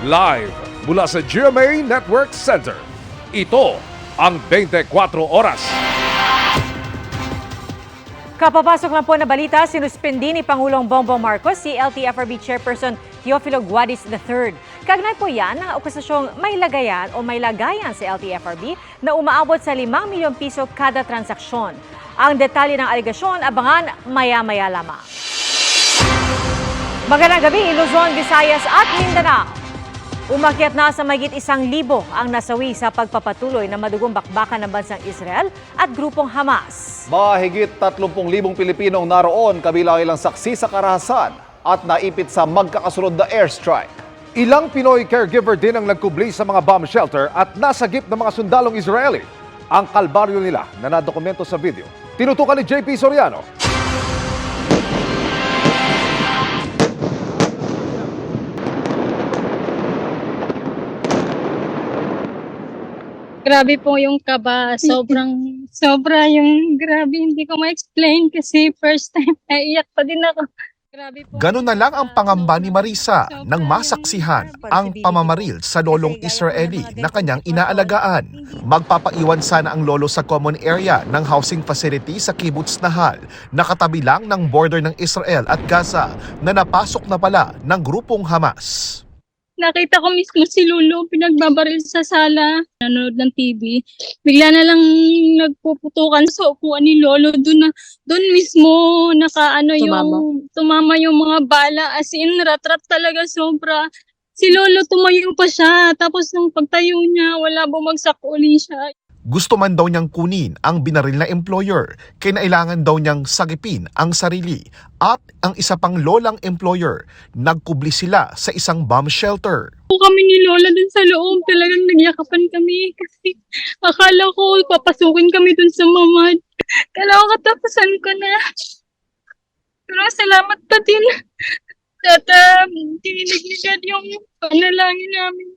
Live mula sa GMA Network Center. Ito ang 24 Oras. Kapapasok lang po na balita, sinuspindi ni Pangulong Bongbong Marcos si LTFRB Chairperson Teofilo Guadis III. Kagnay po yan ang akusasyong may lagayan o may lagayan sa LTFRB na umaabot sa 5 milyong piso kada transaksyon. Ang detalye ng aligasyon, abangan maya-maya lamang. Magandang gabi, Luzon, Visayas at Mindanao. Umakyat na sa mahigit 1,000 ang nasawi sa pagpapatuloy ng madugong bakbakan ng bansang Israel at grupong Hamas. Mahigit 30,000 Pilipinong naroon kabilang ilang saksi sa karahasan at naipit sa magkakasunod na airstrike. Ilang Pinoy caregiver din ang nagkubli sa mga bomb shelter at nasagip ng mga sundalong Israeli. Ang kalbaryo nila na nadokumento sa video. Tinutukan ni JP Soriano. Grabe po yung kaba, sobra yung grabe, hindi ko ma-explain kasi first time naiiyak pa din ako. Grabe po. Ganun na lang ang pangamba ni Marisa nang masaksihan ang pamamaril sa lolong Israeli na kanyang inaalagaan. Magpapaiwan sana ang lolo sa common area ng housing facility sa Kibbutz Nahal, nakatabi lang ng border ng Israel at Gaza na napasok na pala ng grupong Hamas. Nakita ko mismo si Lolo pinagbabaril sa sala, nanonood ng TV. Bigla na lang nagpuputukan sa upuan ni Lolo, doon mismo tumama yung mga bala, as in rat-rat talaga sobra. Si Lolo tumayo pa siya, tapos nung pagtayo niya wala, bumagsak uli siya. Gusto man daw niyang kunin ang binaril na employer, kinailangan daw niyang sagipin ang sarili. At ang isa pang lolang employer, nagkubli sila sa isang bomb shelter. Kami ni Lola dun sa loob, talagang nagyakapan kami kasi akala ko papasukin kami dun sa mamad. Kailangan katapusan ko na. Pero salamat pa din at tiniligligad yung panalangin namin.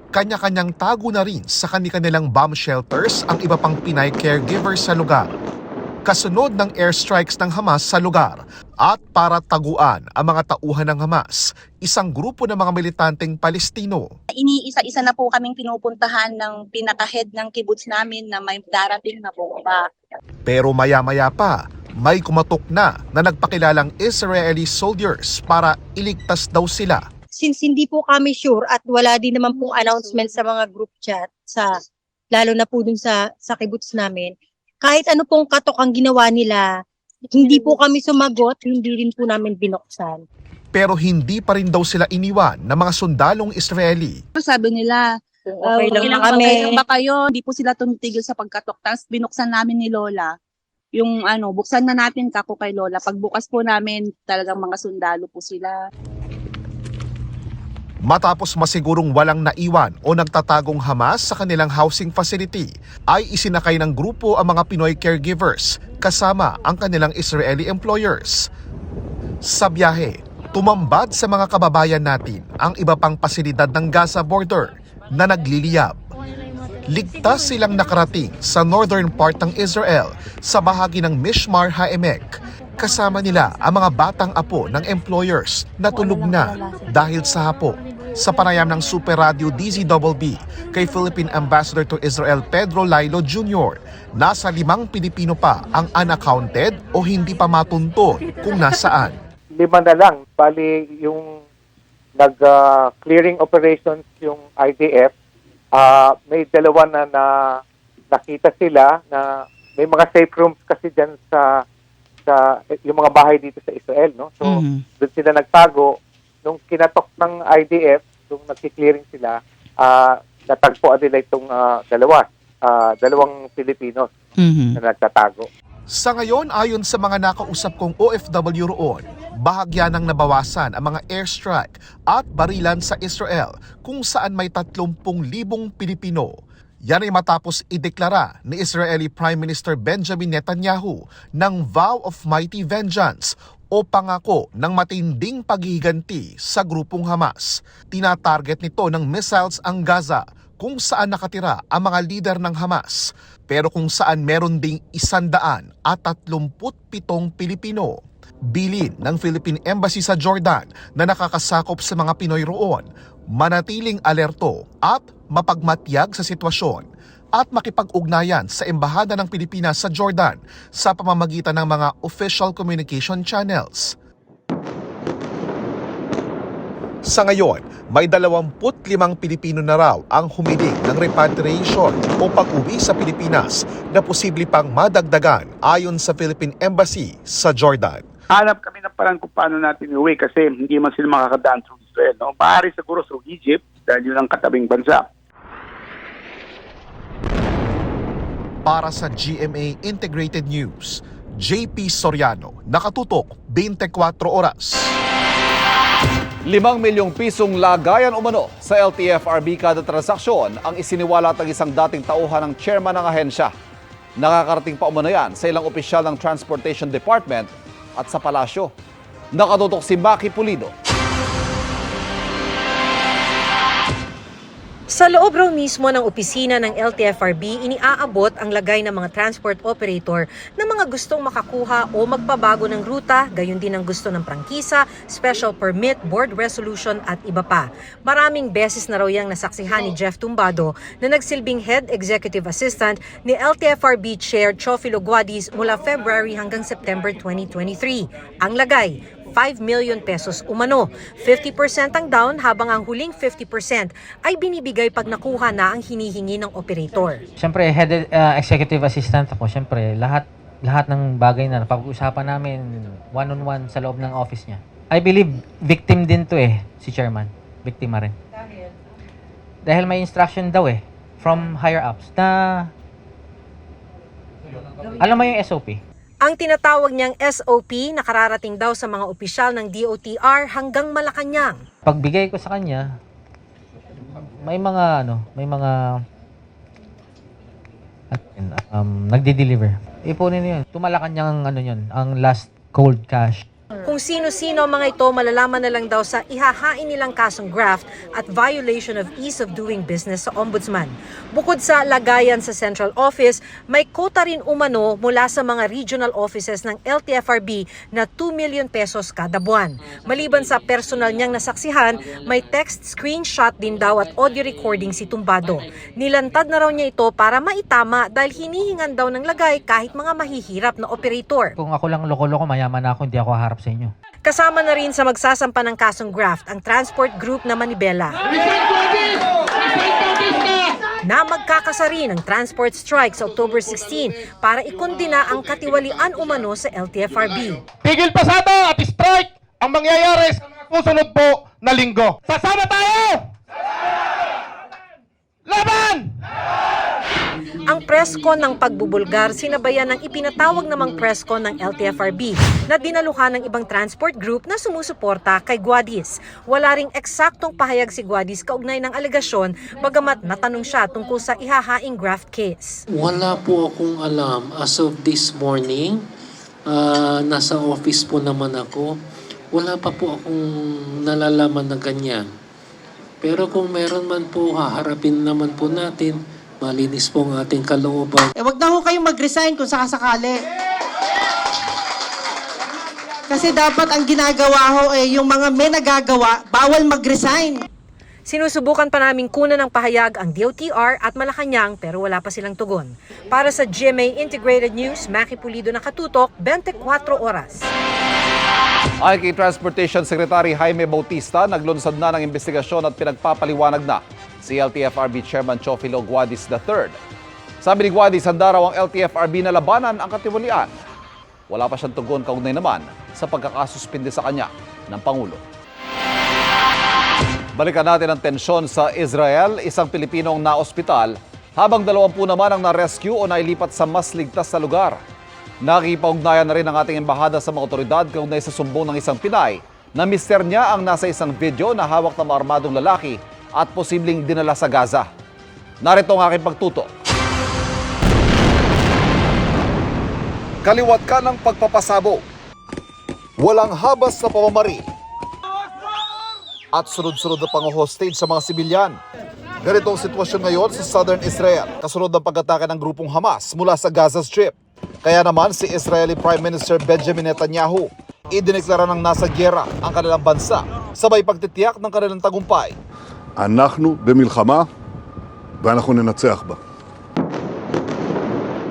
Kanya-kanyang tago na rin sa kanilang bomb shelters ang iba pang Pinay caregivers sa lugar. Kasunod ng airstrikes ng Hamas sa lugar at para taguan ang mga tauhan ng Hamas, isang grupo ng mga militanteng Palestino. Iniisa-isa na po kaming pinupuntahan ng pinaka-head ng kibbutz namin na may darating na bomba. Pero maya-maya pa, may kumatok na nagpakilalang Israeli soldiers para iligtas daw sila. Since hindi po kami sure at wala din naman pong announcement sa mga group chat, lalo na po dun sa kibbutz namin, kahit ano pong katok ang ginawa nila, hindi po kami sumagot, hindi rin po namin binuksan. Pero hindi pa rin daw sila iniwan ng mga sundalong Israeli. Sabi nila, Okay lang na okay kami. lang ba kayo? Hindi po sila tumitigil sa pagkatok. Tapos binuksan namin ni Lola, yung buksan na natin kako kay Lola. Pagbukas po namin, talagang mga sundalo po sila. Matapos masigurong walang naiwan o nagtatagong Hamas sa kanilang housing facility, ay isinakay ng grupo ang mga Pinoy caregivers kasama ang kanilang Israeli employers. Sa biyahe, tumambad sa mga kababayan natin ang iba pang pasilidad ng Gaza border na nagliliyab. Ligtas silang nakarating sa northern part ng Israel sa bahagi ng Mishmar HaEmek. Kasama nila ang mga batang apo ng employers na tulog na dahil sa hapo. Sa panayam ng Super Radio DZBB kay Philippine Ambassador to Israel Pedro Lailo Jr., nasa 5 Pilipino pa ang unaccounted o hindi pa matuntun kung nasaan. 5 na lang, bali yung nag-clearing operations yung IDF, may 2 na nakita sila na may mga safe rooms kasi dyan sa yung mga bahay dito sa Israel, no? So, doon sila nagtago. Nung kinatok ng IDF, nung nagki-clearing sila, natagpuan nila itong dalawang Filipinos na nagtatago. Sa ngayon, ayon sa mga nakausap kong OFW roon, bahagya nang nabawasan ang mga airstrike at barilan sa Israel kung saan may 30,000 Pilipino. Yan ay matapos ideklara ni Israeli Prime Minister Benjamin Netanyahu ng vow of mighty vengeance o pangako ng matinding paghihiganti sa grupong Hamas. Tinatarget nito ng missiles ang Gaza kung saan nakatira ang mga lider ng Hamas. pero kung saan meron ding 137 Pilipino. Bilin ng Philippine Embassy sa Jordan na nakakasakop sa mga Pinoy roon, manatiling alerto at mapagmatyag sa sitwasyon at makipag-ugnayan sa Embahada ng Pilipinas sa Jordan sa pamamagitan ng mga official communication channels. Sa ngayon, may 25 Pilipino na raw ang humiling ng repatriation o pag-uwi sa Pilipinas na posible pang madagdagan ayon sa Philippine Embassy sa Jordan. Hanap kami ng parang kung paano natin iuwi kasi hindi man sila makakadaan through Israel. No? Maaari siguro through Egypt dahil yun ang katabing bansa. Para sa GMA Integrated News, JP Soriano, nakatutok 24 oras. 5 milyong pisong lagayan umano sa LTFRB kada transaksyon ang isiniwalat ng isang dating tauhan ng chairman ng ahensya. Nakakarating pa umano yan sa ilang opisyal ng Transportation Department at sa palasyo. Nakatutok si Maki Pulido. Sa loob raw mismo ng opisina ng LTFRB, iniaabot ang lagay ng mga transport operator na mga gustong makakuha o magpabago ng ruta, gayon din ang gusto ng prangkisa, special permit, board resolution at iba pa. Maraming beses na raw yang nasaksihan ni Jeff Tumbado na nagsilbing Head Executive Assistant ni LTFRB Chair Teofilo Guadis mula February hanggang September 2023. Ang lagay, 5 million pesos umano. 50% ang down habang ang huling 50% ay binibigay pag nakuha na ang hinihingi ng operator. Siyempre, head executive assistant ako. Siyempre, lahat ng bagay na napag-usapan namin one-on-one sa loob ng office niya. I believe victim din to si chairman. Biktima rin. Dahil may instruction daw from higher ups na alam mo yung SOP. Ang tinatawag niyang SOP nakararating daw sa mga opisyal ng DOTR hanggang Malacanang. Pagbigay ko sa kanya, may mga nagde-deliver. Ipunin niyo yun. Tumalacan niyang ang last cold cash. Kung sino-sino ang mga ito, malalaman na lang daw sa ihahain nilang kasong graft at violation of ease of doing business sa Ombudsman. Bukod sa lagayan sa Central Office, may quota rin umano mula sa mga regional offices ng LTFRB na 2 million pesos kada buwan. Maliban sa personal niyang nasaksihan, may text screenshot din daw at audio recording si Tumbado. Nilantad na raw niya ito para maitama dahil hinihingan daw ng lagay kahit mga mahihirap na operator. Kung ako lang loko-loko, mayaman ako, hindi ako haharap sa inyo. Kasama na rin sa magsasampa ng kasong graft ang transport group na Manibela. Na magkakasari ng transport strike sa October 16 para ikondina ang katiwalian umano sa LTFRB. Tigil pasado at strike ang mangyayari sa susunod po na linggo. Sasama tayo! Laban! Ang preskon ng pagbubulgar sinabayan ng ipinatawag namang preskon ng LTFRB na dinaluhan ng ibang transport group na sumusuporta kay Guadis. Wala ring eksaktong pahayag si Guadis kaugnay ng alegasyon bagamat natanong siya tungkol sa ihahaing graft case. Wala po akong alam as of this morning. Nasa office po naman ako. Wala pa po akong nalalaman na ganyan. Pero kung meron man po, haharapin naman po natin. Malinis po ang ating kalooban. Wag na ho kayong mag-resign kung sakasakali. Kasi dapat ang ginagawa ho yung mga may nagagawa, bawal mag-resign. Sinusubukan pa namin kunan ng pahayag ang DOTR at Malacanang pero wala pa silang tugon. Para sa GMA Integrated News, Maki Pulido nakatutok, 24 oras. Ay kay Transportation Secretary Jaime Bautista, naglunsad na ng investigasyon at pinagpapaliwanag na si LTFRB Chairman Teofilo Guadis III. Sabi ni Guadis, handa raw ang LTFRB na labanan ang katiwalian. Wala pa siyang tugon kaugnay naman sa pagkakasuspinde sa kanya ng Pangulo. Balikan natin ang tensyon sa Israel, isang Pilipinong na-ospital, habang 20 naman ang na-rescue o nailipat sa mas ligtas na lugar. Nakipag-ugnayan na rin ang ating embahada sa mga otoridad kaugnay sa sumbong ng isang Pinay na mister niya ang nasa isang video na hawak ng mga armadong lalaki at posibleng dinala sa Gaza. Narito ang aking pagtutok. Kaliwat ka ng pagpapasabog. Walang habas na pamamari. At sunod-sunod na pang-hostage sa mga sibilyan. Ganito ang sitwasyon ngayon sa Southern Israel kasunod ng pag-atake ng grupong Hamas mula sa Gaza Strip. Kaya naman si Israeli Prime Minister Benjamin Netanyahu idineklara ng nasa giyera ang kanilang bansa sabay pagtitiyak ng kanilang tagumpay. אנחנו במלחמה ואנחנו ננצח בה.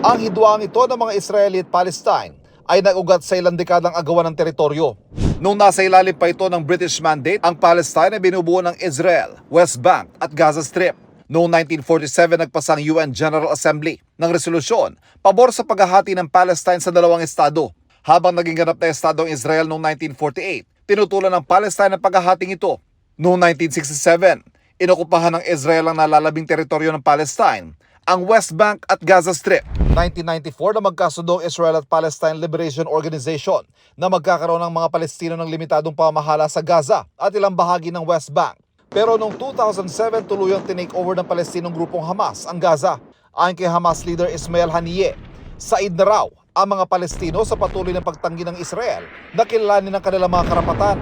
Ang hidwaan ito ng mga Israeli at Palestine ay nag-ugat sa ilang dekadang agawan ng teritoryo. Nung nasa ilalim pa ito ng British Mandate, ang Palestine ay binubuo ng Israel, West Bank at Gaza Strip. Noong 1947, nagpasa ang UN General Assembly ng resolusyon pabor sa paghahati ng Palestine sa dalawang estado. Habang naging ganap na estado ang Israel noong 1948, tinutulan ng Palestine ang paghahating ito. Noong 1967, inokupahan ng Israel ang nalalabing teritoryo ng Palestine, ang West Bank at Gaza Strip. 1994 na magkasundo ang Israel at Palestine Liberation Organization na magkakaroon ng mga Palestino ng limitadong pamamahala sa Gaza at ilang bahagi ng West Bank. Pero noong 2007 tuluyang tinake over ng Palestinong grupong Hamas ang Gaza. Ayon kay Hamas leader Ismail Haniyeh, said na raw ang mga Palestino sa patuloy ng pagtanggi ng Israel na kilalanin ng kanilang mga karapatan.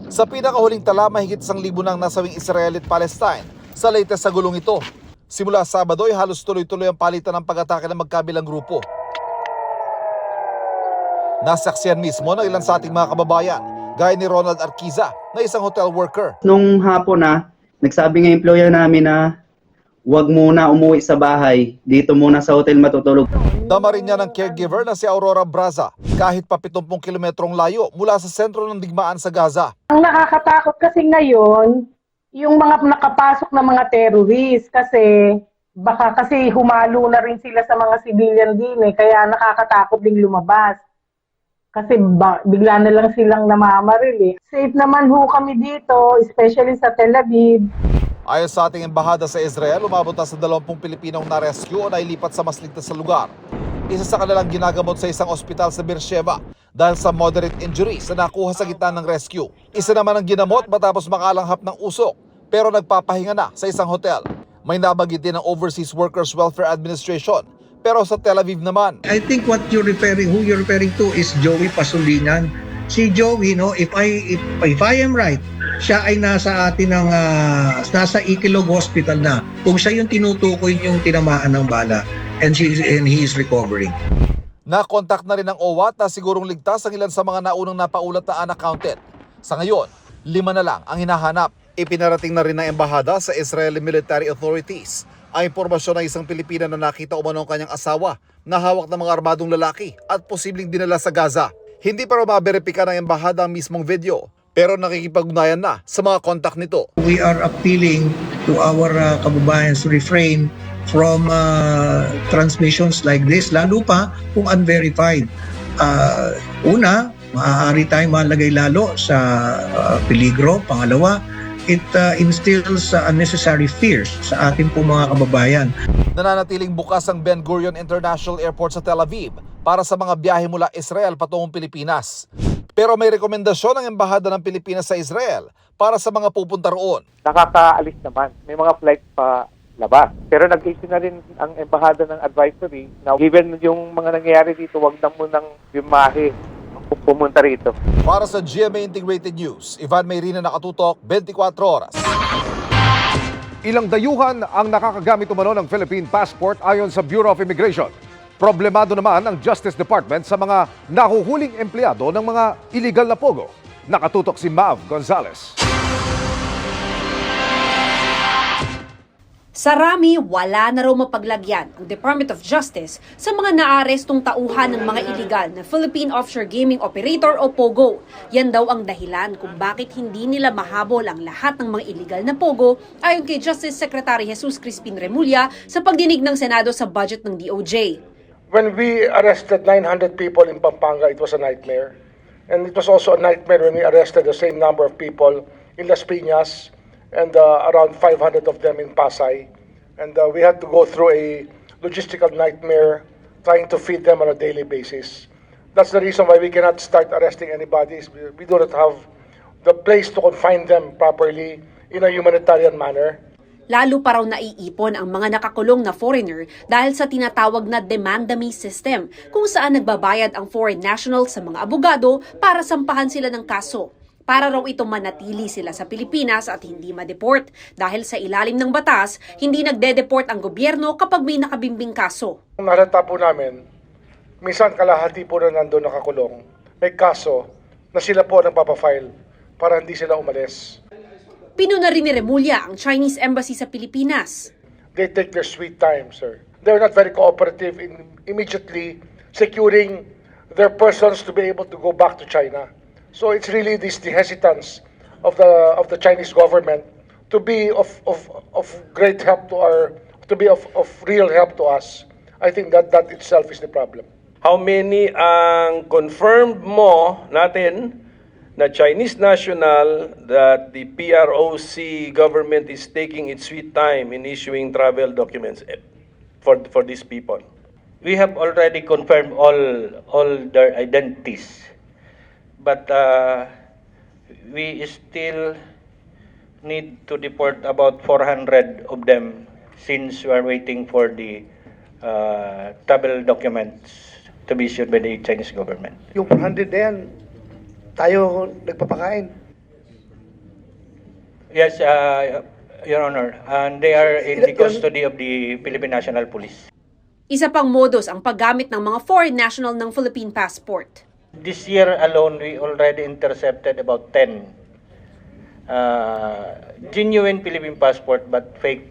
Sa pinakahuling tala, mahigit 1,000 nang nasawing Israel at Palestine sa latest sa gulong ito. Simula Sabado ay halos tuloy-tuloy ang palitan ng pag-atake ng magkabilang grupo. Nasaksiyan mismo ng ilan sa ating mga kababayan, gaya ni Ronald Arquiza na isang hotel worker. Nung hapon nagsabi ng employer namin na huwag muna umuwi sa bahay, dito muna sa hotel matutulog. Dama rin niya ng caregiver na si Aurora Braza, kahit pa 70 kilometrong layo mula sa sentro ng digmaan sa Gaza. Ang nakakatakot kasi ngayon, yung mga nakapasok na mga terrorist kasi baka kasi humalo na rin sila sa mga civilian din kaya nakakatakot ding lumabas. Kasi bigla na lang silang namamaril Safe naman ho kami dito, especially sa Tel Aviv. Ayon sa ating embahada sa Israel, umabot na sa 20 Pilipinong na-rescue o nailipat sa mas ligtas sa lugar. Isa sa kanilang ginagamot sa isang ospital sa Beersheba dahil sa moderate injuries na nakuha sa gitna ng rescue. Isa naman ang ginamot matapos makalanghap ng usok pero nagpapahinga na sa isang hotel. May nabagit din ng Overseas Workers Welfare Administration pero sa Tel Aviv naman. I think who you're referring to is Joey Pasulinan. Si Joey, if I am right, siya ay nasa atin ng nasa Ikilog Hospital na. Kung siya yung tinutukoy yung tinamaan ng bala and he is recovering. Nakontak na rin ng OWA na sigurong ligtas ang ilan sa mga naunang napaulat na unaccounted. Sa ngayon, 5 na lang ang hinahanap. Ipinarating na rin ng embahada sa Israeli military authorities ang impormasyon ng isang Pilipina na nakita umano ang kanyang asawa na hawak ng mga armadong lalaki at posibleng dinala sa Gaza. Hindi pa maberipika ng embahada ang mismong video pero nakikipag-ugnayan na sa mga kontak nito. We are appealing to our kababayans to refrain from transmissions like this, lalo pa kung unverified. Una, maaari tayong malagay lalo sa peligro. Pangalawa, it instills unnecessary fears sa ating po mga kababayan. Nananatiling bukas ang Ben Gurion International Airport sa Tel Aviv para sa mga biyahe mula Israel patungong Pilipinas. Pero may rekomendasyon ng Embahada ng Pilipinas sa Israel para sa mga pupunta roon. Nakakaalis naman. May mga flights pa labas. Pero nag-issue na rin ang Embahada ng advisory na given yung mga nangyayari dito, wag na munang bimahe pumunta rito. Para sa GMA Integrated News, Ivan Mayrina, nakatutok, 24 oras. Ilang dayuhan ang nakakagamit umano ng Philippine passport ayon sa Bureau of Immigration. Problemado naman ang Justice Department sa mga nahuhuling empleyado ng mga illegal na pogo. Nakatutok si Mav Gonzalez. Sa rami, wala na raw mapaglagyan ang Department of Justice sa mga naarestong tauhan ng mga iligal na Philippine Offshore Gaming Operator o POGO. Yan daw ang dahilan kung bakit hindi nila mahabol ang lahat ng mga iligal na POGO ayon kay Justice Secretary Jesus Crispin Remulla sa pagdinig ng Senado sa budget ng DOJ. When we arrested 900 people in Pampanga, it was a nightmare. And it was also a nightmare when we arrested the same number of people in Las Piñas and around 500 of them in Pasay. And we had to go through a logistical nightmare trying to feed them on a daily basis. That's the reason why we cannot start arresting anybody. We do not have the place to confine them properly in a humanitarian manner. Lalo pa raw naiipon ang mga nakakulong na foreigner dahil sa tinatawag na demand-dummy system kung saan nagbabayad ang foreign nationals sa mga abogado para sampahan sila ng kaso. para raw ito manatili sila sa Pilipinas at hindi ma-deport. Dahil sa ilalim ng batas, hindi nagde-deport ang gobyerno kapag may nakabimbing kaso. Narata po namin, minsan kalahati po na nandun nakakulong, may kaso na sila po ang nagpapafile para hindi sila umalis. Pinuna rin ni Remulla ang Chinese Embassy sa Pilipinas. They take their sweet time, sir. They're not very cooperative in immediately securing their persons to be able to go back to China. So it's really the hesitance of the Chinese government to be of great help to of real help to us. I think that itself is the problem. How many ang confirmed mo natin na Chinese national that the PROC government is taking its sweet time in issuing travel documents for these people? We have already confirmed all their identities, but we still need to deport about 400 of them since we are waiting for the travel documents to be issued by the Chinese government. Yung 400 na yan, tayo nagpapakain. Yes, Your Honor, and they are in the custody of the Philippine National Police. Isa pang modus ang paggamit ng mga foreign national ng Philippine passport. This year alone, we already intercepted about 10 genuine Philippine passport but fake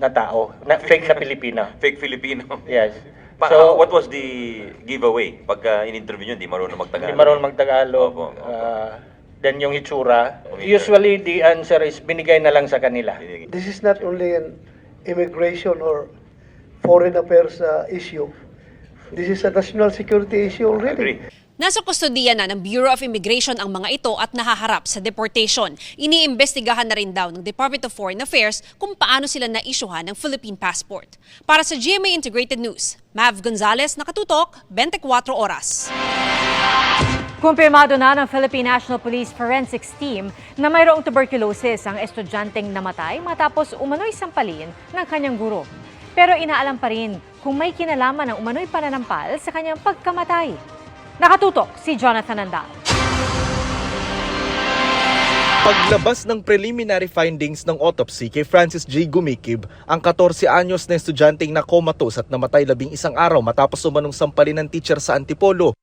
na tao, fake na Pilipina. Fake Filipino. Yes. So, what was the giveaway? Pagka in-interview nyo, hindi marunong magtagalog. Hindi marunong magtagalog. Then yung itsura. Usually, the answer is binigay na lang sa kanila. This is not only an immigration or foreign affairs issue. This is a national security issue already. Nasa kustodiya na ng Bureau of Immigration ang mga ito at nahaharap sa deportation. Iniimbestigahan na rin daw ng Department of Foreign Affairs kung paano sila na-issuehan ng Philippine passport. Para sa GMA Integrated News, Mav Gonzalez, nakatutok, 24 oras. Kumpirmado na ng Philippine National Police Forensics Team na mayroong tuberculosis ang estudyanteng namatay matapos umano'y sampalin ng kanyang guro. Pero inaalam pa rin kung may kinalaman ng umano'y pananampal sa kanyang pagkamatay. Nakatutok si Jonathan Andal. Paglabas ng preliminary findings ng autopsy kay Francis J. Gumikib, ang 14 anyos na estudyanteng na comatose at namatay 11 araw matapos umanong sampalin ng teacher sa Antipolo.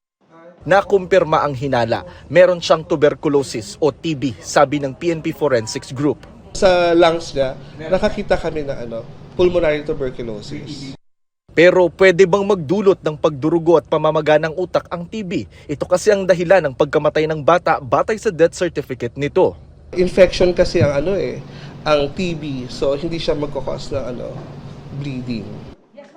Nakumpirma ang hinala, meron siyang tuberculosis o TB, sabi ng PNP Forensics Group. Sa lungs niya, nakakita kami na pulmonary tuberculosis. Pero pwede bang magdulot ng pagdurugo at pamamaga ng utak ang TB? Ito kasi ang dahilan ng pagkamatay ng bata batay sa death certificate nito. Infection kasi ang ang TB, so hindi siya magkakos ng bleeding.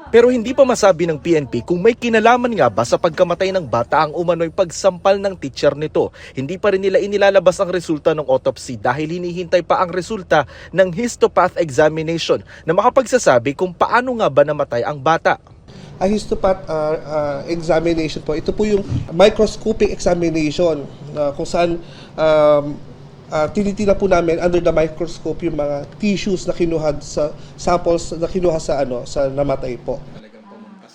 Pero hindi pa masabi ng PNP kung may kinalaman nga ba sa pagkamatay ng bata ang umano'y pagsampal ng teacher nito. Hindi pa rin nila inilalabas ang resulta ng autopsy dahil hinihintay pa ang resulta ng histopath examination na makapagsasabi kung paano nga ba namatay ang bata. Ang histopath examination po, ito po yung microscopic examination kung saan tinitina po namin under the microscope yung mga tissues na kinuha sa samples na kinuha sa sa namatay po.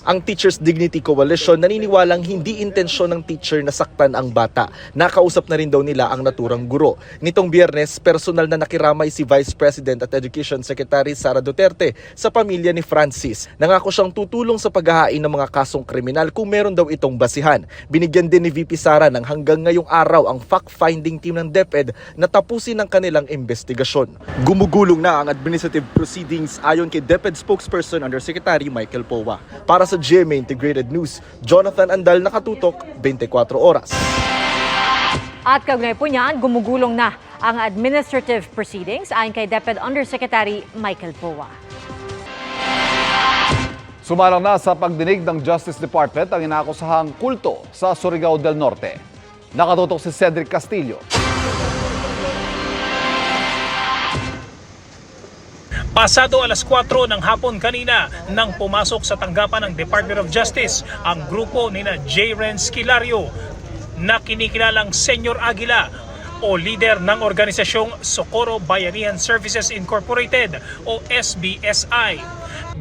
Ang Teachers Dignity Coalition naniniwalang hindi intensyon ng teacher na saktan ang bata. Nakausap na rin daw nila ang naturang guro. Nitong Biyernes, personal na nakiramay si Vice President at Education Secretary Sara Duterte sa pamilya ni Francis. Nangako siyang tutulong sa paghahain ng mga kasong kriminal kung meron daw itong basihan. Binigyan din ni VP Sara ng hanggang ngayong araw ang fact-finding team ng DepEd na tapusin ang kanilang investigasyon. Gumugulong na ang administrative proceedings ayon kay DepEd spokesperson Undersecretary Michael Powa. Para sa GMA Integrated News, Jonathan Andal, nakatutok, 24 oras. At kaugnay po niyan, gumugulong na ang administrative proceedings ayon kay DepEd Undersecretary Michael Powa. Sumalang na sa pagdinig ng Justice Department ang inaakusahang kulto sa Surigao del Norte. Nakatutok si Cedric Castillo. Pasado alas 4 ng hapon kanina nang pumasok sa tanggapan ng Department of Justice ang grupo nina J. Renz Kilario na kinikilalang Senyor Aguila o leader ng organisasyong Socorro Bayanihan Services Incorporated o SBSI.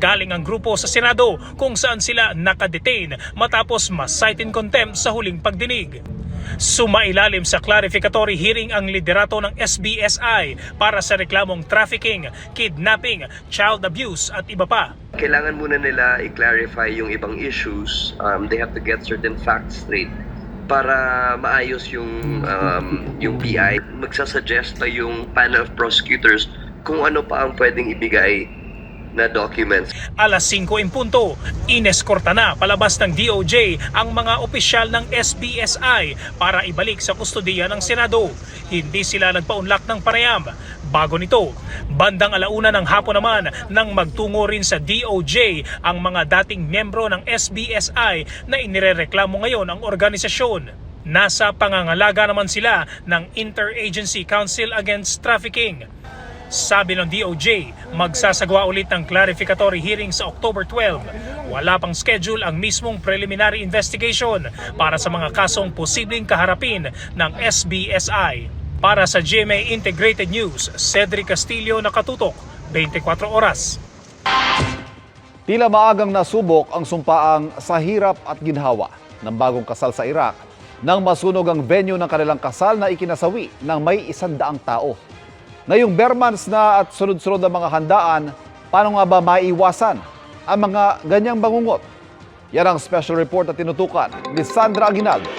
Galing ang grupo sa Senado kung saan sila nakadetain matapos ma-cite in contempt sa huling pagdinig. Sumailalim sa clarificatory hearing ang liderato ng SBSI para sa reklamong trafficking, kidnapping, child abuse at iba pa. Kailangan muna nila i-clarify yung ibang issues. They have to get certain facts straight para maayos yung PI. Magsasuggest pa yung panel of prosecutors kung ano pa ang pwedeng ibigay na documents. Alas 5:00 ineskorta na palabas ng DOJ ang mga opisyal ng SBSI para ibalik sa kustodiya ng Senado. Hindi sila nagpaunlak ng panayam. Bago nito, bandang 1:00 ng hapon naman nang magtungo rin sa DOJ ang mga dating miyembro ng SBSI na inirereklamo ngayon ang organisasyon. Nasa pangangalaga naman sila ng Interagency Council Against Trafficking. Sabi ng DOJ, magsasagawa ulit ng clarificatory hearing sa October 12. Wala pang schedule ang mismong preliminary investigation para sa mga kasong posibleng kaharapin ng SBSI. Para sa GMA Integrated News, Cedric Castillo, nakatutok, 24 oras. Tila maagang nasubok ang sumpaang sa hirap at ginhawa ng bagong kasal sa Iraq nang masunog ang venue ng kanilang kasal na ikinasawi ng may 100 tao. Ngayong bare months na at sunod-sunod ang mga handaan, paano nga ba maiwasan ang mga ganyang bangungot? Yan ang special report na tinutukan ni Sandra Aguinaldo.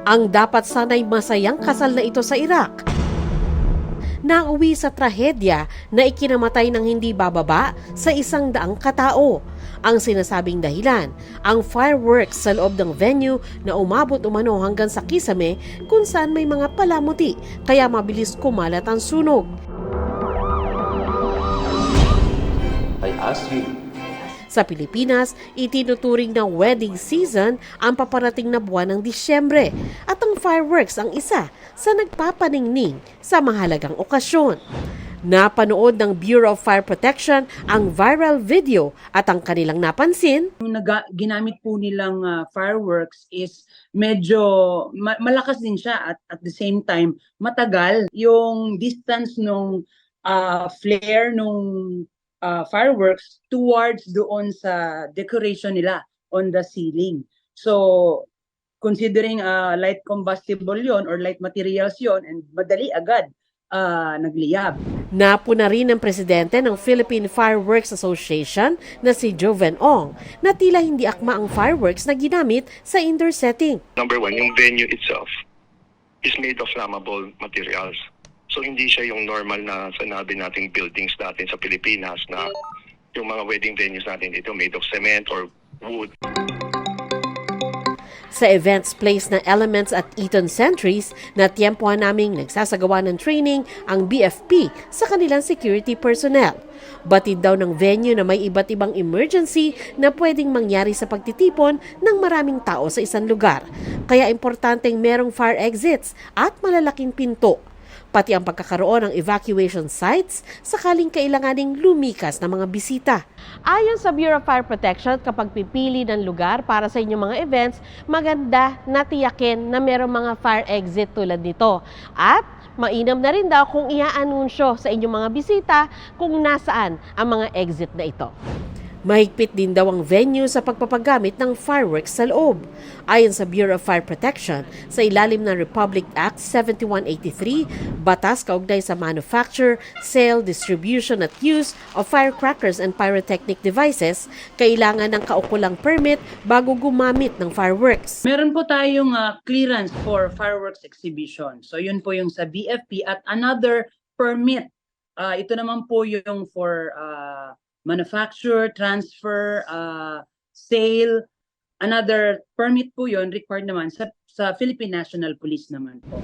Ang dapat sanay masayang kasal na ito sa Iraq, nauwi sa trahedya na ikinamatay ng hindi bababa sa 100 katao. Ang sinasabing dahilan, ang fireworks sa loob ng venue na umabot umano hanggang sa kisame kung saan may mga palamuti kaya mabilis kumalat ang sunog. I ask you. Sa Pilipinas, itinuturing na wedding season ang paparating na buwan ng Disyembre at ang fireworks ang isa sa nagpapaningning sa mahalagang okasyon. Napanood ng Bureau of Fire Protection ang viral video at ang kanilang napansin. Yung ginamit po nilang fireworks is medyo malakas din siya at the same time matagal. Yung distance nung flare nung fireworks towards doon sa decoration nila on the ceiling. So considering light combustible yon or light materials yon and madali agad nagliyab. Napuna rin ng presidente ng Philippine Fireworks Association na si Joven Ong na tila hindi akma ang fireworks na ginamit sa indoor setting. Number one, yung venue itself is made of flammable materials. So hindi siya yung normal na sanabi nating buildings natin sa Pilipinas na yung mga wedding venues natin dito made of cement or wood. Sa events place na Elements at Eton Centuries, na tiempohan naming nagsasagawa ng training ang BFP sa kanilang security personnel. Batid daw ng venue na may iba't ibang emergency na pwedeng mangyari sa pagtitipon ng maraming tao sa isang lugar. Kaya importanteng merong fire exits at malalaking pinto. Pati ang pagkakaroon ng evacuation sites sakaling kailanganing lumikas ng mga bisita. Ayon sa Bureau of Fire Protection, kapag pipili ng lugar para sa inyong mga events, maganda na tiyakin na merong mga fire exit tulad nito. At mainam na rin daw kung i-anunsyo sa inyong mga bisita kung nasaan ang mga exit na ito. Mahigpit din daw ang venue sa pagpapagamit ng fireworks sa loob. Ayon sa Bureau of Fire Protection, sa ilalim ng Republic Act 7183, batas kaugnay sa manufacture, sale, distribution at use of firecrackers and pyrotechnic devices, kailangan ng kaukulang permit bago gumamit ng fireworks. Meron po tayong clearance for fireworks exhibition. So yun po yung sa BFP at another permit. Ito naman po yung for manufacture, transfer, sale, another permit po yon required naman sa Philippine National Police naman po.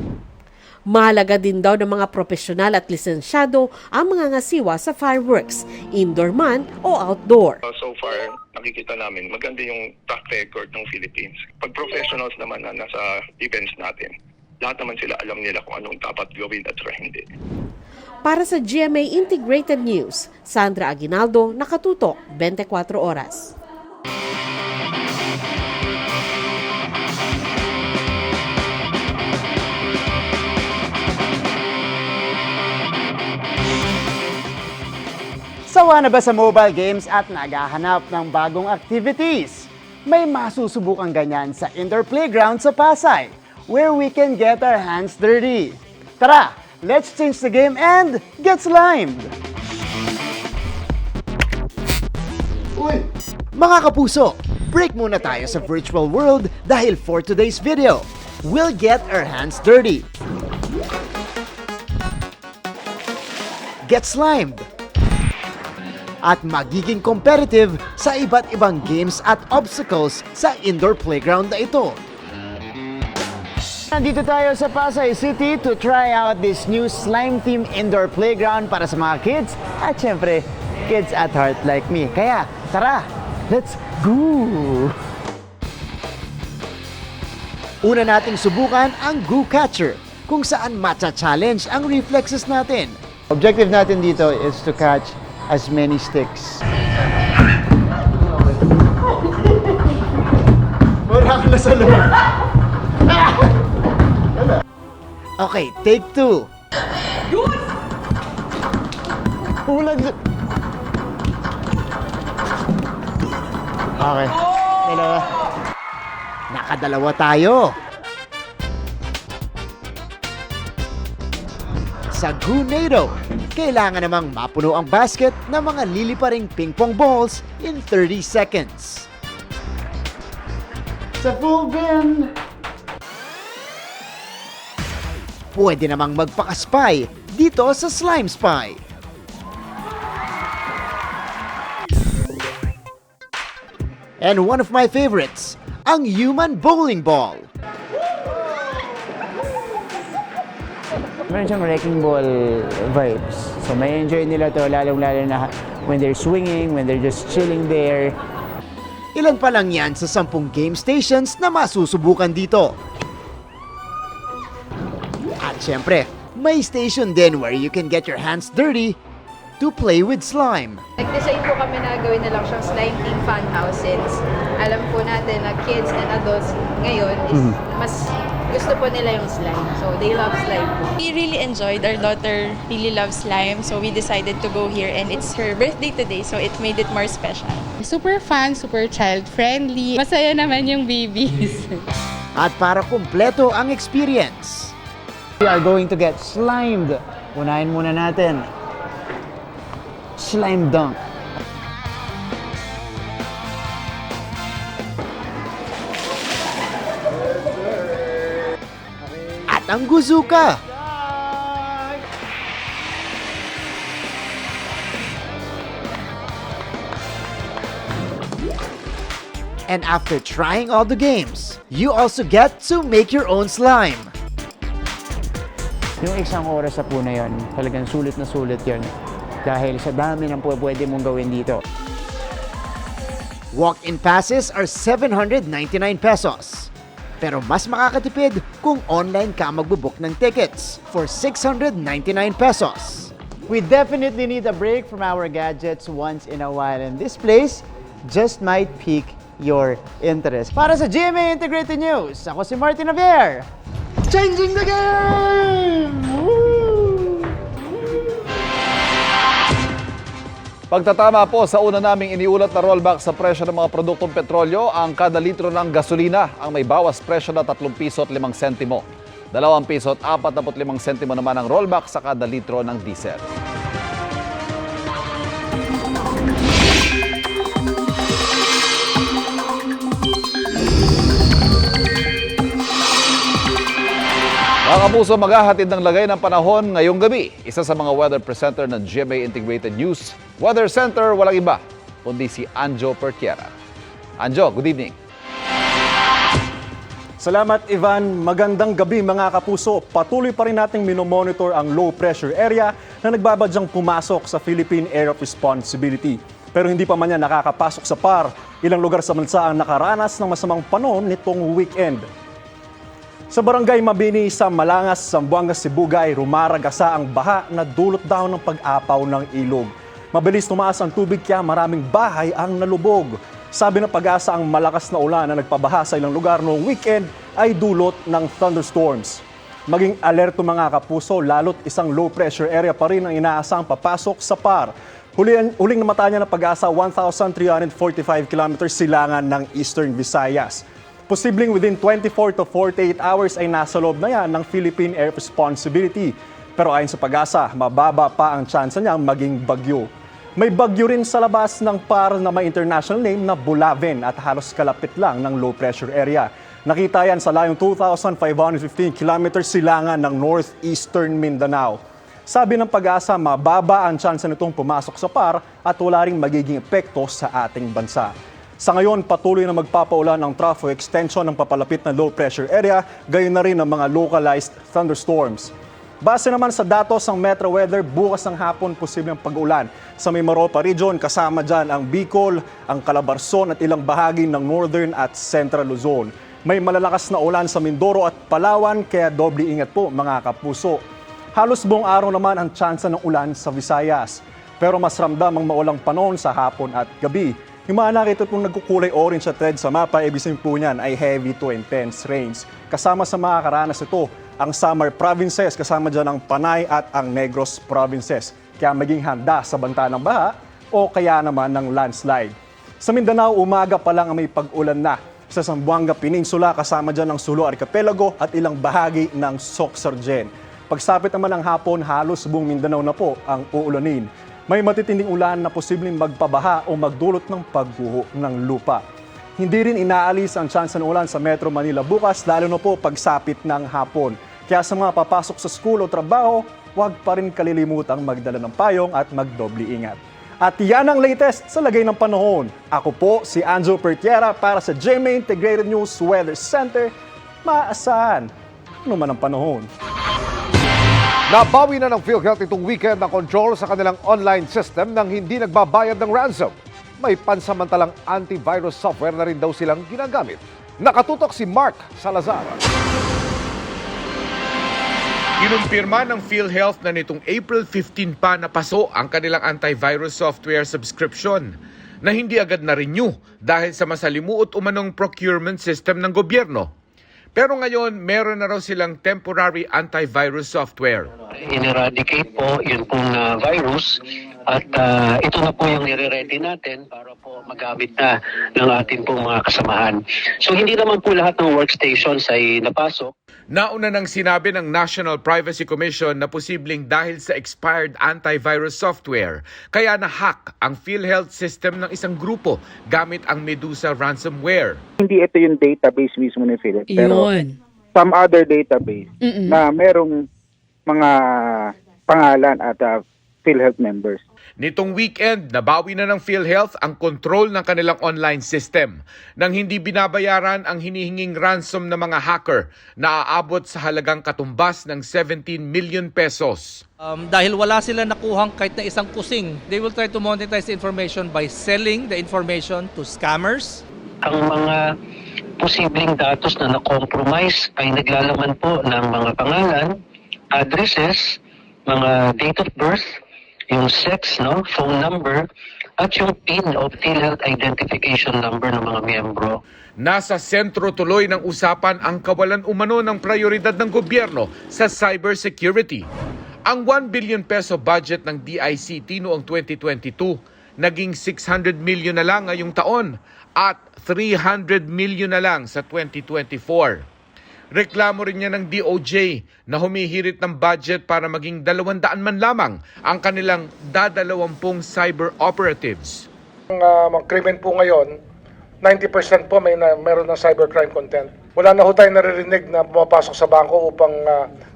Mahalaga din daw ng mga profesional at lisensyado ang mga ngasiwa sa fireworks, indoor man o outdoor. So far, nakikita namin maganda yung track record ng Philippines. Pag professionals naman na nasa events natin, lahat naman sila alam nila kung anong dapat gawin at hindi. Para sa GMA Integrated News, Sandra Aguinaldo, nakatutok, 24 oras. Sa Sawa na ba sa mobile games at naghahanap ng bagong activities? May masusubukan ganyan sa indoor playground sa Pasay, where we can get our hands dirty. Tara, let's change the game and get slimed! Mga kapuso, break muna tayo sa virtual world dahil for today's video, we'll get our hands dirty. Get slimed. At magiging competitive sa iba't ibang games at obstacles sa indoor playground na ito. Nandito tayo sa Pasay City to try out this new slime-themed indoor playground para sa mga kids at syempre, kids at heart like me. Kaya, tara, let's go! Una nating subukan ang Goo Catcher, kung saan matcha-challenge ang reflexes natin. Objective natin dito is to catch as many sticks. Wala na sa loob. Okay, take 2. Ulag! Okay, dalawa. Nakadalawa tayo. Sa Goonado, kailangan namang mapuno ang basket ng mga liliparing ping-pong balls in 30 seconds. Sa full bin! Pwede namang magpaka-spy dito sa Slime Spy. And one of my favorites, ang human bowling ball. Meron siyang wrecking ball vibes. So may enjoy nila to lalong-lalo na when they're swinging, when they're just chilling there. Ilan pa lang yan sa 10 game stations na masusubukan dito. At syempre, may station din where you can get your hands dirty to play with slime. Nag-design po kami na gawin na lang siyang slime team fun house since alam po natin na kids and adults ngayon is mas gusto po nila yung slime. So they love slime po. We really enjoyed. Our daughter really loves slime, so we decided to go here and it's her birthday today, so it made it more special. Super fun, super child-friendly. Masaya naman yung babies. At para kumpleto ang experience, we are going to get slimed. Unahin muna natin. Slime dunk. At ang Guzuka. And after trying all the games, you also get to make your own slime. Yung isang oras sa po na yun, talagang sulit na sulit yun. Dahil sa dami ng pwede mong gawin dito. Walk-in passes are 799 pesos. Pero mas makakatipid kung online ka magbubook ng tickets for 699 pesos. We definitely need a break from our gadgets once in a while, and this place just might pique your interest. Para sa GMA Integrated News, ako si Martin Javier. Changing the game! Woo! Pagtatama po sa una naming iniulat na rollback sa presyo ng mga produktong petrolyo, ang kada litro ng gasolina ang may bawas presyo na 3 piso at 5 sentimo. 2 piso at 45 sentimo naman ang rollback sa kada litro ng diesel. Mga kapuso, maghahatid ng lagay ng panahon ngayong gabi. Isa sa mga weather presenter ng GMA Integrated News Weather Center, walang iba kundi si Anjo Pertiera. Anjo, good evening. Salamat Ivan, magandang gabi mga kapuso. Patuloy pa rin nating minomonitor ang low pressure area na nagbabadyang pumasok sa Philippine Area of Responsibility. Pero hindi pa man yan nakakapasok sa PAR. Ilang lugar sa bansa ang nakaranas ng masamang panahon nitong weekend. Sa barangay Mabini sa Malangas, Zamboanga, Sibugay, rumaragasa ang baha na dulot daw ng pag-apaw ng ilog. Mabilis tumaas ang tubig kaya maraming bahay ang nalubog. Sabi ng Pag-asa, ang malakas na ulan na nagpabaha sa ilang lugar noong weekend ay dulot ng thunderstorms. Maging alerto mga kapuso, lalo't isang low pressure area pa rin ang inaasang papasok sa PAR. Huling namata niya ng Pag-asa, 1,345 kilometers silangan ng Eastern Visayas. Posibleng within 24 to 48 hours ay nasa loob na yan ng Philippine Air Responsibility. Pero ayon sa Pag-asa, mababa pa ang tsansa niyang maging bagyo. May bagyo rin sa labas ng PAR na may international name na Bulaven at halos kalapit lang ng low pressure area. Nakita yan sa layong 2,515 kilometers silangan ng northeastern Mindanao. Sabi ng Pag-asa, mababa ang tsansa nitong pumasok sa PAR at wala ring magiging epekto sa ating bansa. Sa ngayon, patuloy na magpapaulan ang trough o extension ng papalapit na low pressure area, gayon na rin ang mga localized thunderstorms. Base naman sa datos ng Metro Weather, bukas ng hapon posibleng pag-ulan sa Mimaropa Region, kasama dyan ang Bicol, ang Calabarzon at ilang bahagi ng Northern at Central Luzon. May malalakas na ulan sa Mindoro at Palawan, kaya doble ingat po mga kapuso. Halos buong araw naman ang tsansa ng ulan sa Visayas. Pero mas ramdam ang maulang panahon sa hapon at gabi. Yung mga nakita pong nagkukulay orange at red sa mapa, ibig sabihin po niyan ay heavy to intense rains. Kasama sa mga karanas ito, ang Samar Provinces, kasama dyan ang Panay at ang Negros Provinces. Kaya maging handa sa banta ng baha o kaya naman ng landslide. Sa Mindanao, umaga pa lang ang may pag-ulan na. Sa Zamboanga Peninsula, kasama dyan ang Sulu Archipelago at ilang bahagi ng Sorsogon. Pagsapit naman ng hapon, halos buong Mindanao na po ang uulanin. May matitinding ulan na posibleng magpabaha o magdulot ng pagguho ng lupa. Hindi rin inaalis ang tsansa ng ulan sa Metro Manila bukas, lalo na po pagsapit ng hapon. Kaya sa mga papasok sa school o trabaho, huwag pa rin kalilimutang magdala ng payong at magdoble ingat. At yan ang latest sa lagay ng panahon. Ako po si Anjo Pertiera para sa GMA Integrated News Weather Center. Maasahan, ano man ang panahon. Nabawi na ng PhilHealth itong weekend na control sa kanilang online system nang hindi nagbabayad ng ransom. May pansamantalang antivirus software na rin daw silang ginagamit. Nakatutok si Mark Salazar. Kinumpirma ng PhilHealth na nitong April 15 pa napaso ang kanilang antivirus software subscription na hindi agad na-renew dahil sa masalimuot umanong procurement system ng gobyerno. Pero ngayon, meron na raw silang temporary antivirus software. In-eradicate po yun pong virus at ito na po yung nire-ready natin para po magamit na ng ating pong mga kasamahan. So hindi naman po lahat ng workstations ay napasok. Nauna nang sinabi ng National Privacy Commission na posibleng dahil sa expired antivirus software, kaya na-hack ang PhilHealth system ng isang grupo gamit ang Medusa ransomware. Hindi ito yung database mismo ni PhilHealth, pero some other database na merong mga pangalan at PhilHealth members. Nitong weekend, nabawi na ng PhilHealth ang control ng kanilang online system nang hindi binabayaran ang hinihinging ransom ng mga hacker na aabot sa halagang katumbas ng 17 million pesos. Dahil wala sila nakuhang kahit na isang kusing, they will try to monetize the information by selling the information to scammers. Ang mga posibleng datos na na-compromise ay naglalaman po ng mga pangalan, addresses, mga date of birth, yung sex, phone number, at yung PIN o PhilHealth identification number ng mga miyembro. Nasa sentro tuloy ng usapan ang kawalan umano ng prioridad ng gobyerno sa cybersecurity. Ang 1 billion peso budget ng DICT noong 2022, naging 600 million na lang ngayong taon at 300 million na lang sa 2024. Reklamo rin niya ng DOJ na humihirit ng budget para maging 200 man lamang ang kanilang 20 cyber operatives. Ang mga krimen po ngayon, 90% po meron ng cybercrime content. Wala na ho tayong naririnig na pumapasok sa bangko upang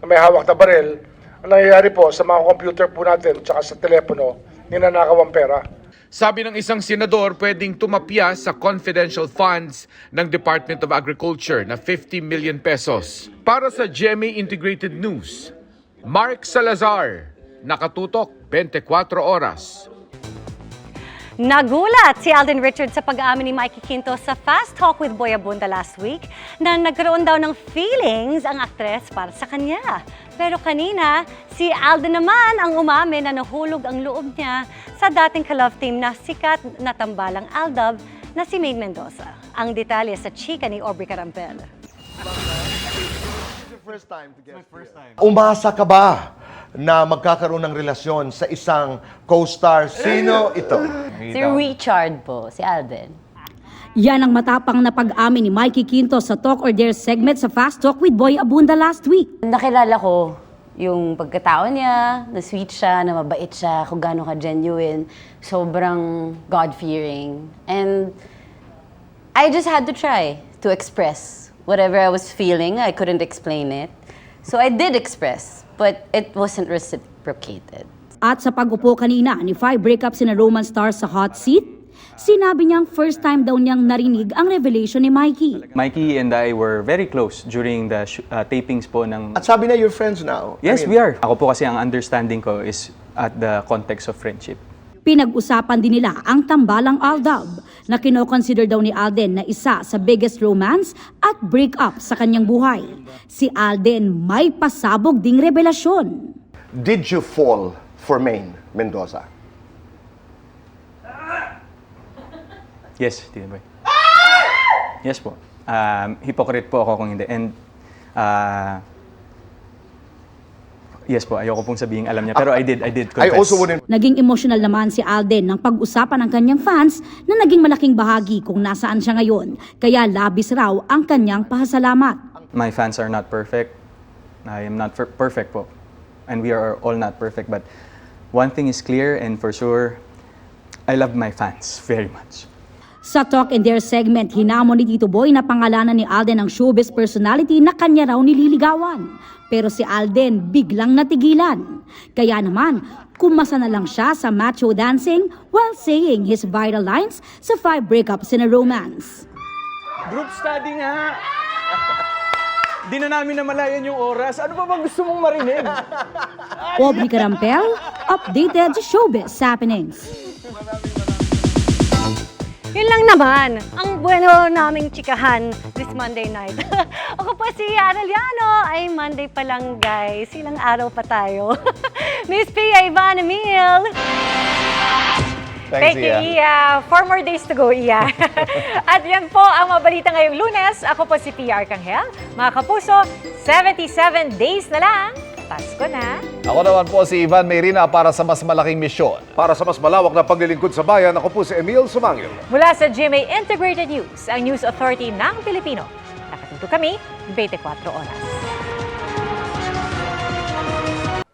may hawak na baril. Ang nangyayari po sa mga computer po natin at sa telepono, ninanakaw ang pera. Sabi ng isang senador, pwedeng tumapya sa confidential funds ng Department of Agriculture na 50 million pesos. Para sa GMA Integrated News, Mark Salazar, nakatutok 24 oras. Nagulat si Alden Richards sa pag-aamin ni Mikey Quinto sa Fast Talk with Boy Abunda last week na nagkaroon daw ng feelings ang aktres para sa kanya. Pero kanina, si Alden naman ang umamin na nahulog ang loob niya sa dating ka-love team na sikat na tambalang Aldab na si Maine Mendoza. Ang detalye sa chika ni Aubrey Carampel. Umasa ka ba na magkakaroon ng relasyon sa isang co-star. Sino ito? Si Richard po, si Alden. Yan ang matapang na pag-amin ni Mikey Quinto sa Talk or Dare segment sa Fast Talk with Boy Abunda last week. Nakilala ko yung pagkatao niya, na sweet siya, na mabait siya, kung gaano ka genuine, sobrang God-fearing. And I just had to try to express whatever I was feeling. I couldn't explain it. So I did express, but it wasn't reciprocated. At sa pag-upo kanina ni 5 breakups na Roman stars sa hot seat, sinabi niyang first time daw niyang narinig ang revelation ni Mikey. Mikey and I were very close during the tapings po ng... At sabi na you're friends now. Yes, we are. Ako po kasi ang understanding ko is at the context of friendship. Pinag-usapan din nila ang tambalang Aldab na kinoconsider daw ni Alden na isa sa biggest romance at breakup sa kanyang buhay. Si Alden may pasabog ding revelasyon. Did you fall for Maine Mendoza? Yes, Tito Boy. Yes po. Hypocrite po ako kung hindi. And yes po, ayoko pong sabihin alam niya. Pero I did confess. Naging emotional naman si Alden ng pag-usapan ng kanyang fans na naging malaking bahagi kung nasaan siya ngayon. Kaya labis raw ang kanyang pasasalamat. My fans are not perfect. I am not perfect po. And we are all not perfect. But one thing is clear and for sure, I love my fans very much. Sa Talk and Dare segment, hinamon ni Tito Boy na pangalanan ni Alden ang showbiz personality na kanya raw nililigawan. Pero si Alden biglang natigilan. Kaya naman, kumasa na lang siya sa macho dancing while saying his viral lines sa 5 breakups in a romance. Group study nga! Di na namin namalayan yung oras. Ano pa bang gusto mong marinig? Aubrey Carampel, updated sa showbiz happenings. Yun lang naman, ang bueno naming chikahan this Monday night. Ako po si Arellano, ay Monday pa lang guys, ilang araw pa tayo. Miss Pia, Ivan, Emil. Thank you, Iya. 4 more days to go, Iya. At yan po ang mabalita ngayong Lunes. Ako po si Pia Arcangel. Mga kapuso, 77 days na lang. Pasko na. Ako naman po si Ivan Mayrina para sa mas malaking misyon. Para sa mas malawak na paglilingkod sa bayan, ako po si Emil Sumangil. Mula sa GMA Integrated News, ang News Authority ng Pilipino. Nakatuto kami 24 oras.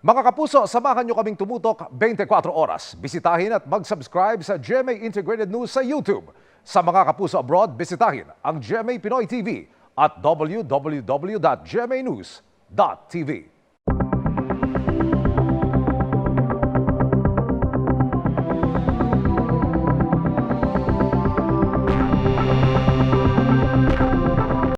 Mga kapuso, samahan nyo kaming tumutok 24 oras. Bisitahin at mag-subscribe sa GMA Integrated News sa YouTube. Sa mga kapuso abroad, bisitahin ang GMA Pinoy TV at www.gmanews.tv.